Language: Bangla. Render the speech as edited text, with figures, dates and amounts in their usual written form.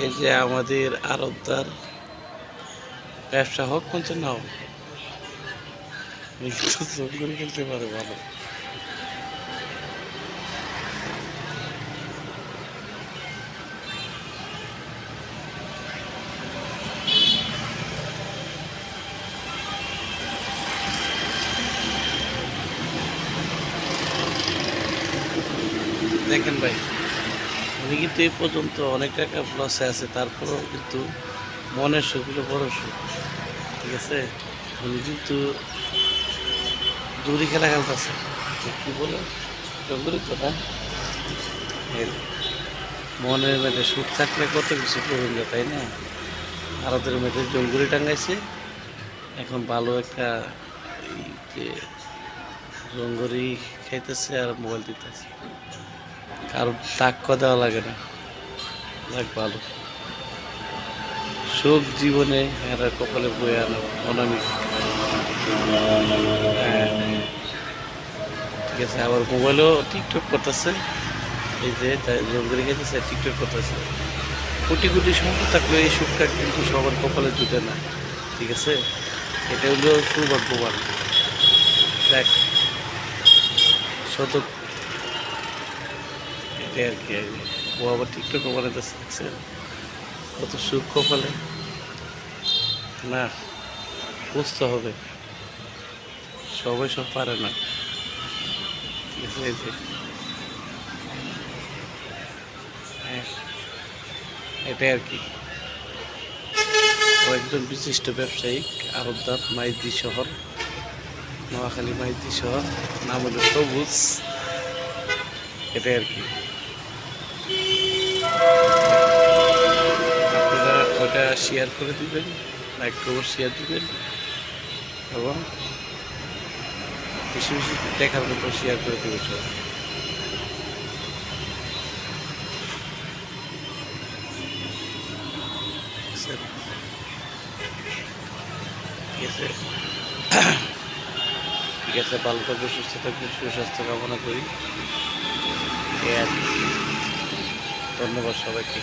এই যে আমাদের আড়তদার ব্যবসা হোক কোনটা না হোক করে খেলতে পারে ভালো। দেখেন ভাই, উনি কিন্তু এই পর্যন্ত অনেক টাকা লসে আছে, তারপরেও কিন্তু মনের সুখ হলো বড় সুখ। ঠিক আছে, উনি কিন্তু দড়ি খেলা খেলতেছে, কি বলে ডঙ্গরি তো না। মনের মেয়েদের সুখ থাকলে কত কিছু করুন যায়, তাই না? ভারতের মেয়েদের জঙ্গুরি টাঙ্গাইছে, এখন ভালো একটা এই যে জঙ্গরি খাইতেছে আর মোবাইল দিতেছে, কারোর টাক্কা দেওয়া লাগে না। যাক ভালো, সুখ জীবনে এরা কপালে বয়ে আনো অনামিক। হ্যাঁ, ঠিক আছে, আবার মোবাইলও টিকটক করতেছে, এই যে জঙ্গলি খাইতেছে টিকটক করতেছে। কোটি কোটি সম্পদ থাকলে এই সুখটা কিন্তু সবার কপালে জুটে না। ঠিক আছে, এটা হলো সৌভাগ্যবান। দেখ শত এটাই আর কি, ও আবার টিকটকও বানাইতেছে, দেখছেন কত সুখ কপালে। না, বুঝতে হবে, সবাই সব পারে না। ঠিক আছে, এই যে হ্যাঁ, এটাই আর কি। ও একজন বিশিষ্ট ব্যবসায়িক আড়তদার, মাইজদি শহর, নোয়াখালী মাইজদি শহর, নাম হলো সবুজ। এটাই আর কি। আপনারা ওটা শেয়ার করে দিবেন, লাইক খবর শেয়ার দিবেন, এবং বেশি বেশি দেখার মতো শেয়ার করে দেবেন সব। ঠিক আছে, ঠিক আছে, ভালো থাকবে, সুস্থ থাকবে, সুস্বাস্থ্য কামনা করি। এই আর কি। ধন্যবাদ সবাইকে।